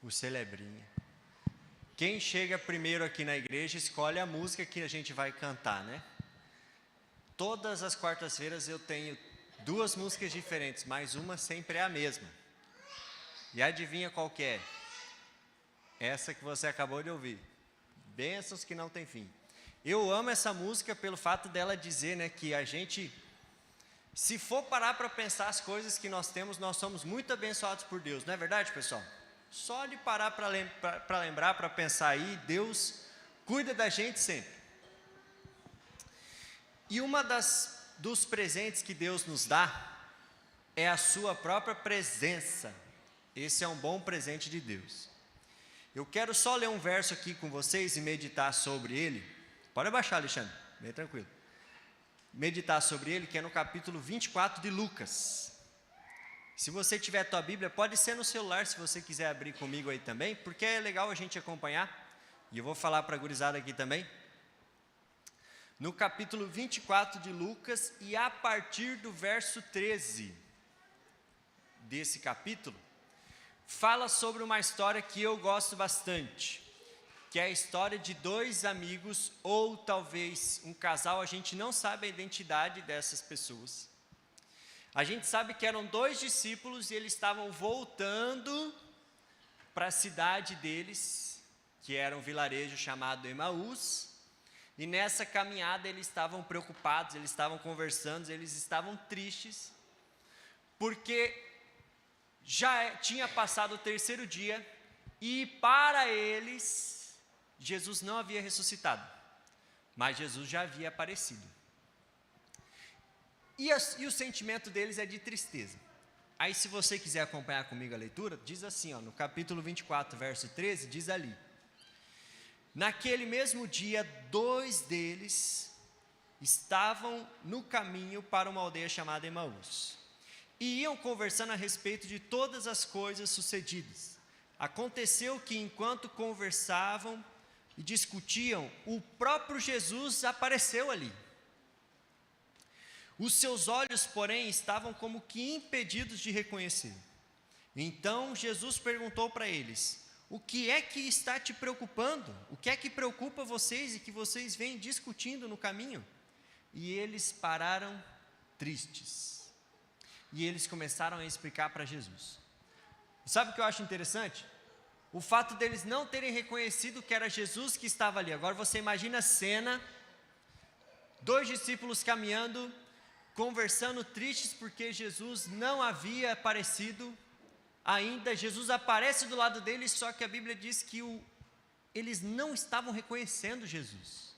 O celebrinho. Quem chega primeiro aqui na igreja escolhe a música que a gente vai cantar, né? Todas as quartas-feiras eu tenho 2 músicas diferentes, mas uma sempre é a mesma. E adivinha qual que é? Essa que você acabou de ouvir. Bênçãos que não tem fim. Eu amo essa música pelo fato dela dizer, né, que a gente, se for parar para pensar as coisas que nós temos, nós somos muito abençoados por Deus. Não é verdade, pessoal? Só de parar para lembrar, para pensar aí, Deus cuida da gente sempre. E uma dos presentes que Deus nos dá é a sua própria presença. Esse é um bom presente de Deus. Eu quero só ler um verso aqui com vocês e meditar sobre ele. Pode abaixar, Alexandre, bem tranquilo. Meditar sobre ele, que é no capítulo 24 de Lucas. Se você tiver a tua Bíblia, pode ser no celular, se você quiser abrir comigo aí também, porque é legal a gente acompanhar, e eu vou falar para a gurizada aqui também. No capítulo 24 de Lucas, e a partir do verso 13 desse capítulo, fala sobre uma história que eu gosto bastante, que é a história de 2 amigos, ou talvez um casal, a gente não sabe a identidade dessas pessoas. A gente sabe que eram 2 discípulos e eles estavam voltando para a cidade deles, que era um vilarejo chamado Emaús, e nessa caminhada eles estavam preocupados, eles estavam conversando, eles estavam tristes, porque já tinha passado o 3º dia e para eles, Jesus não havia ressuscitado, mas Jesus já havia aparecido. E o sentimento deles é de tristeza. Aí se você quiser acompanhar comigo a leitura, diz assim, no capítulo 24, verso 13, diz ali: naquele mesmo dia, 2 deles estavam no caminho para uma aldeia chamada Emaús, e iam conversando a respeito de todas as coisas sucedidas. Aconteceu que enquanto conversavam e discutiam, o próprio Jesus apareceu ali. Os seus olhos, porém, estavam como que impedidos de reconhecer. Então Jesus perguntou para eles: o que é que está te preocupando? O que é que preocupa vocês e que vocês vêm discutindo no caminho? E eles pararam tristes. E eles começaram a explicar para Jesus. Sabe o que eu acho interessante? O fato deles não terem reconhecido que era Jesus que estava ali. Agora você imagina a cena: 2 discípulos caminhando, conversando tristes porque Jesus não havia aparecido ainda. Jesus aparece do lado deles, só que a Bíblia diz que eles não estavam reconhecendo Jesus.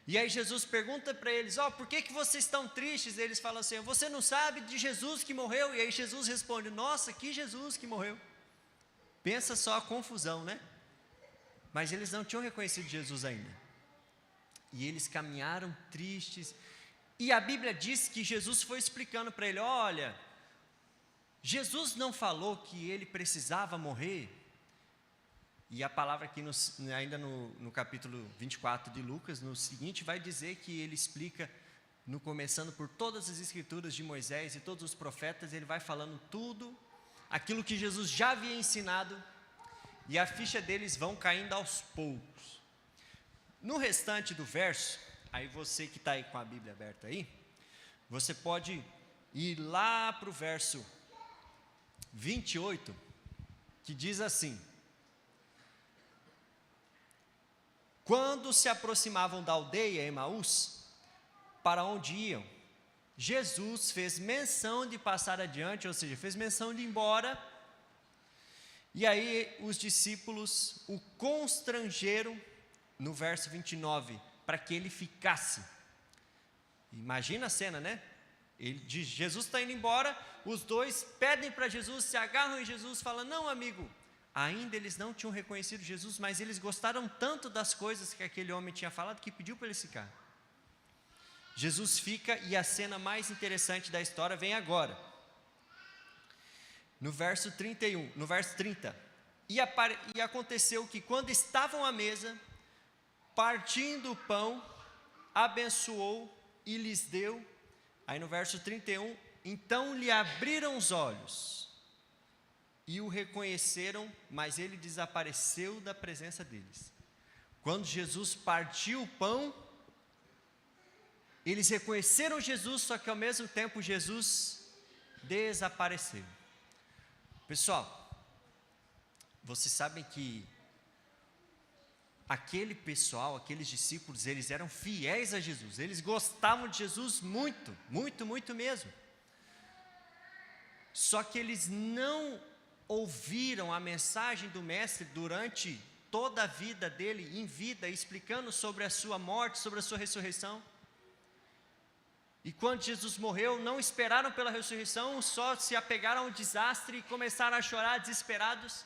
E aí Jesus pergunta para eles: por que vocês estão tristes? E eles falam assim: você não sabe de Jesus que morreu? E aí Jesus responde: nossa, que Jesus que morreu? Pensa só a confusão, né? Mas eles não tinham reconhecido Jesus ainda. E eles caminharam tristes. E a Bíblia diz que Jesus foi explicando para ele: olha, Jesus não falou que ele precisava morrer. E a palavra aqui, ainda no capítulo 24 de Lucas, no seguinte, vai dizer que ele explica, começando por todas as escrituras de Moisés e todos os profetas, ele vai falando tudo, aquilo que Jesus já havia ensinado, e a ficha deles vão caindo aos poucos. No restante do verso, aí você que está aí com a Bíblia aberta aí, você pode ir lá para o verso 28, que diz assim: quando se aproximavam da aldeia Emaús, para onde iam, Jesus fez menção de passar adiante, ou seja, fez menção de ir embora, e aí os discípulos o constrangeram, no verso 29, para que ele ficasse. Imagina a cena, né? Jesus está indo embora, os 2 pedem para Jesus, se agarram em Jesus, falam: não, amigo. Ainda eles não tinham reconhecido Jesus, mas eles gostaram tanto das coisas que aquele homem tinha falado, que pediu para eles ficar. Jesus fica, e a cena mais interessante da história vem agora. No verso 31, no verso 30. E aconteceu que quando estavam à mesa, partindo o pão, abençoou e lhes deu. Aí no verso 31, então lhe abriram os olhos, e o reconheceram, mas ele desapareceu da presença deles. Quando Jesus partiu o pão, eles reconheceram Jesus, só que ao mesmo tempo Jesus desapareceu. Pessoal, vocês sabem que aquele pessoal, aqueles discípulos, eles eram fiéis a Jesus, eles gostavam de Jesus muito, muito, muito mesmo. Só que eles não ouviram a mensagem do Mestre durante toda a vida dele, em vida, explicando sobre a sua morte, sobre a sua ressurreição. E quando Jesus morreu, não esperaram pela ressurreição, só se apegaram ao desastre e começaram a chorar desesperados.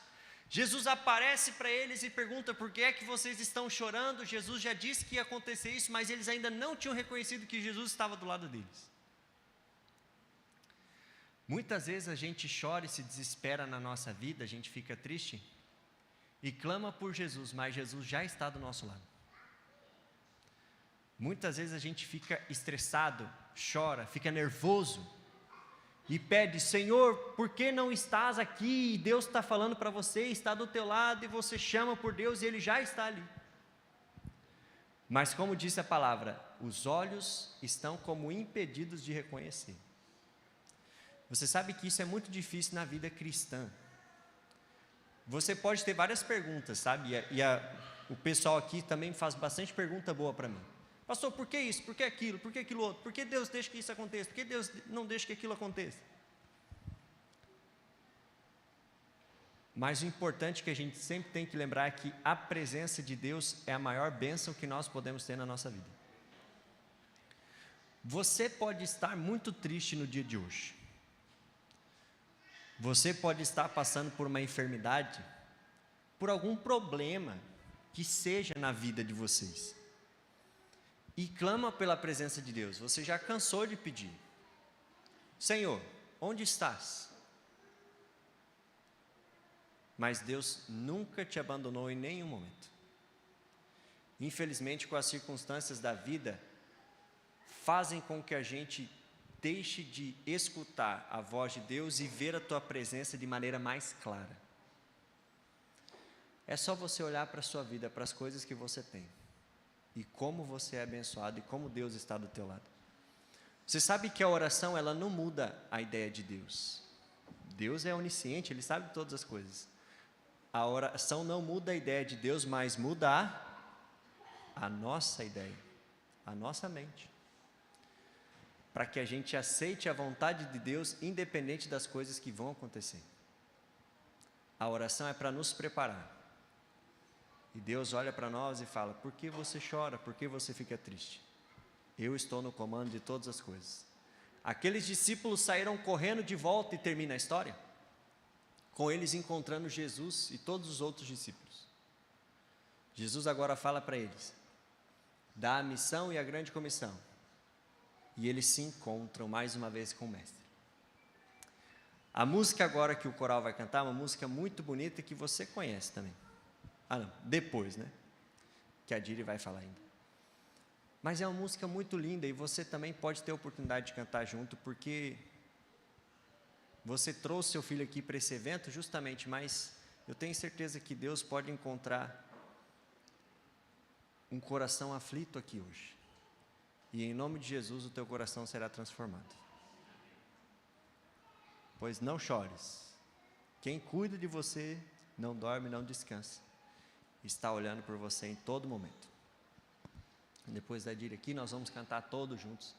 Jesus aparece para eles e pergunta: por que é que vocês estão chorando? Jesus já disse que ia acontecer isso, mas eles ainda não tinham reconhecido que Jesus estava do lado deles. Muitas vezes a gente chora e se desespera na nossa vida, a gente fica triste e clama por Jesus, mas Jesus já está do nosso lado. Muitas vezes a gente fica estressado, chora, fica nervoso e pede: Senhor, por que não estás aqui? Deus está falando para você, está do teu lado, e você chama por Deus e Ele já está ali. Mas como disse a palavra, os olhos estão como impedidos de reconhecer. Você sabe que isso é muito difícil na vida cristã. Você pode ter várias perguntas, sabe? O pessoal aqui também faz bastante pergunta boa para mim. Pastor, por que isso? Por que aquilo? Por que aquilo outro? Por que Deus deixa que isso aconteça? Por que Deus não deixa que aquilo aconteça? Mas o importante que a gente sempre tem que lembrar é que a presença de Deus é a maior bênção que nós podemos ter na nossa vida. Você pode estar muito triste no dia de hoje. Você pode estar passando por uma enfermidade, por algum problema que seja na vida de vocês. E clama pela presença de Deus. Você já cansou de pedir: Senhor, onde estás? Mas Deus nunca te abandonou em nenhum momento. Infelizmente, com as circunstâncias da vida, fazem com que a gente deixe de escutar a voz de Deus e ver a tua presença de maneira mais clara. É só você olhar para a sua vida, para as coisas que você tem, e como você é abençoado, e como Deus está do teu lado. Você sabe que a oração, ela não muda a ideia de Deus. Deus é onisciente, Ele sabe todas as coisas. A oração não muda a ideia de Deus, mas muda a nossa ideia, a nossa mente, para que a gente aceite a vontade de Deus, independente das coisas que vão acontecer. A oração é para nos preparar. E Deus olha para nós e fala: por que você chora? Por que você fica triste? Eu estou no comando de todas as coisas. Aqueles discípulos saíram correndo de volta, e termina a história com eles encontrando Jesus e todos os outros discípulos. Jesus agora fala para eles, dá a missão e a grande comissão, e eles se encontram mais uma vez com o Mestre. A música agora que o coral vai cantar é uma música muito bonita que você conhece também. Não, depois, né? Que a Diri vai falar ainda. Mas é uma música muito linda e você também pode ter a oportunidade de cantar junto, porque você trouxe seu filho aqui para esse evento justamente, mas eu tenho certeza que Deus pode encontrar um coração aflito aqui hoje. E em nome de Jesus o teu coração será transformado. Pois não chores. Quem cuida de você não dorme, não descansa. Está olhando por você em todo momento. Depois da Diri aqui, nós vamos cantar todos juntos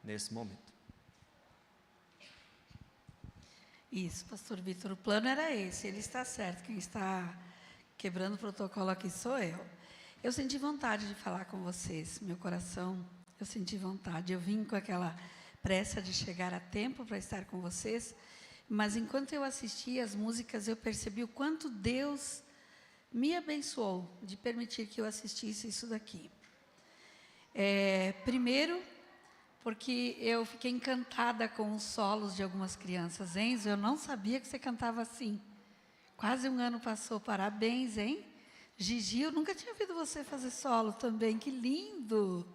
nesse momento. Isso, pastor Vitor, o plano era esse, ele está certo, quem está quebrando o protocolo aqui sou eu. Eu senti vontade de falar com vocês, meu coração, eu senti vontade, eu vim com aquela pressa de chegar a tempo para estar com vocês, mas enquanto eu assistia as músicas, eu percebi o quanto Deus me abençoou de permitir que eu assistisse isso daqui. Primeiro, porque eu fiquei encantada com os solos de algumas crianças. Enzo, eu não sabia que você cantava assim. Quase um ano passou, parabéns, hein? Gigi, eu nunca tinha ouvido você fazer solo também, que lindo!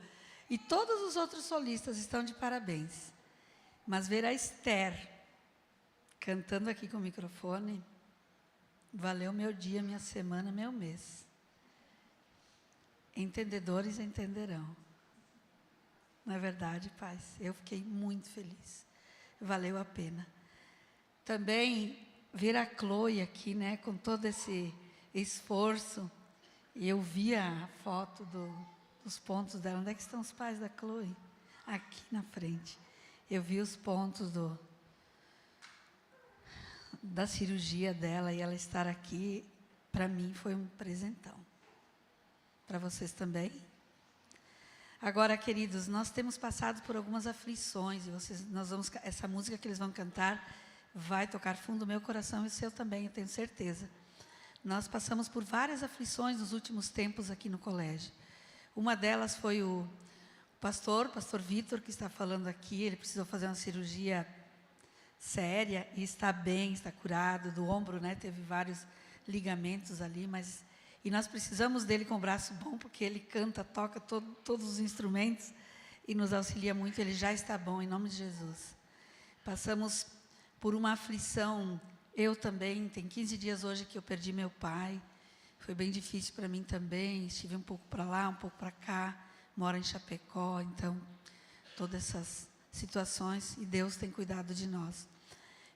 E todos os outros solistas estão de parabéns. Mas ver a Esther cantando aqui com o microfone, valeu meu dia, minha semana, meu mês. Entendedores entenderão. Não é verdade, pais? Eu fiquei muito feliz. Valeu a pena. Também ver a Chloe aqui, né, com todo esse esforço. E eu vi a foto dos pontos dela. Onde é que estão os pais da Chloe? Aqui na frente. Eu vi os pontos da cirurgia dela e ela estar aqui, para mim, foi um presentão. Para vocês também? Agora, queridos, nós temos passado por algumas aflições e essa música que eles vão cantar vai tocar fundo o meu coração e o seu também, eu tenho certeza. Nós passamos por várias aflições nos últimos tempos aqui no colégio. Uma delas foi o pastor Vitor, que está falando aqui. Ele precisou fazer uma cirurgia séria e está bem, está curado do ombro, né? Teve vários ligamentos ali, e nós precisamos dele com o braço bom, porque ele canta, toca todos os instrumentos e nos auxilia muito. Ele já está bom, em nome de Jesus. Passamos por uma aflição, eu também, tem 15 dias hoje que eu perdi meu pai. Foi bem difícil para mim também, estive um pouco para lá, um pouco para cá, moro em Chapecó, então, todas essas situações, e Deus tem cuidado de nós.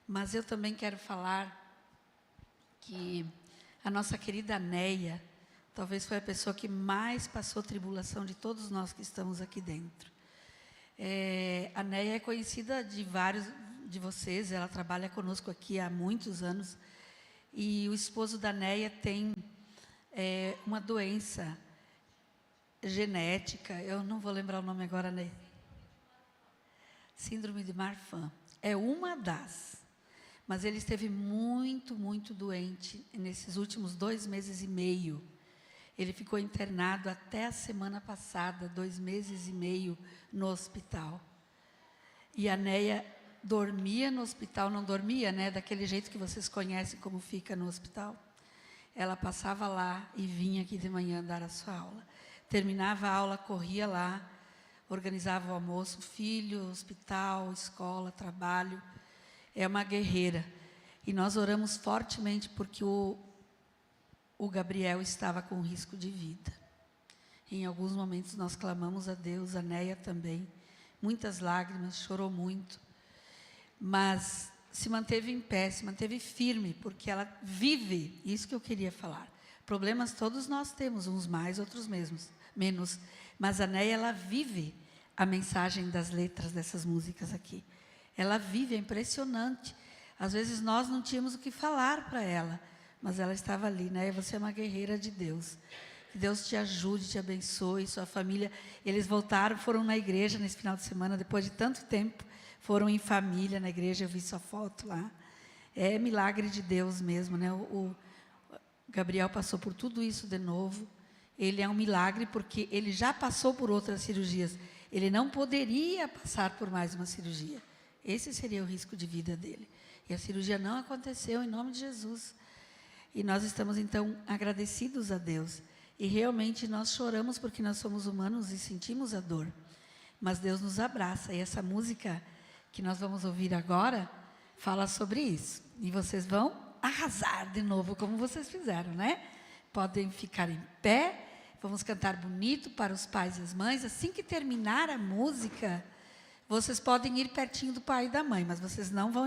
Mas eu também quero falar que a nossa querida Neia, talvez foi a pessoa que mais passou tribulação de todos nós que estamos aqui dentro. A Neia é conhecida de vários de vocês, ela trabalha conosco aqui há muitos anos, e o esposo da Neia tem uma doença genética, eu não vou lembrar o nome agora, né? Síndrome de Marfan. É uma das. Mas ele esteve muito, muito doente nesses últimos 2 meses e meio. Ele ficou internado até a semana passada, 2 meses e meio no hospital. E a Neia dormia no hospital, não dormia, né? Daquele jeito que vocês conhecem como fica no hospital. Ela passava lá e vinha aqui de manhã dar a sua aula. Terminava a aula, corria lá, organizava o almoço, filho, hospital, escola, trabalho. É uma guerreira. E nós oramos fortemente porque o Gabriel estava com risco de vida. Em alguns momentos nós clamamos a Deus, a Neia também. Muitas lágrimas, chorou muito. Mas se manteve em pé, se manteve firme, porque ela vive, isso que eu queria falar. Problemas todos nós temos, uns mais, outros menos. Mas a Neia, ela vive a mensagem das letras dessas músicas aqui. Ela vive, é impressionante. Às vezes nós não tínhamos o que falar para ela, mas ela estava ali, né? Você é uma guerreira de Deus. Que Deus te ajude, te abençoe, sua família. Eles voltaram, foram na igreja nesse final de semana, depois de tanto tempo, foram em família na igreja, eu vi sua foto lá. É milagre de Deus mesmo, né? O Gabriel passou por tudo isso de novo. Ele é um milagre porque ele já passou por outras cirurgias. Ele não poderia passar por mais uma cirurgia. Esse seria o risco de vida dele. E a cirurgia não aconteceu, em nome de Jesus. E nós estamos, então, agradecidos a Deus. E realmente nós choramos porque nós somos humanos e sentimos a dor. Mas Deus nos abraça. E essa música que nós vamos ouvir agora fala sobre isso. E vocês vão arrasar de novo, como vocês fizeram, né? Podem ficar em pé. Vamos cantar bonito para os pais e as mães. Assim que terminar a música, vocês podem ir pertinho do pai e da mãe, mas vocês não vão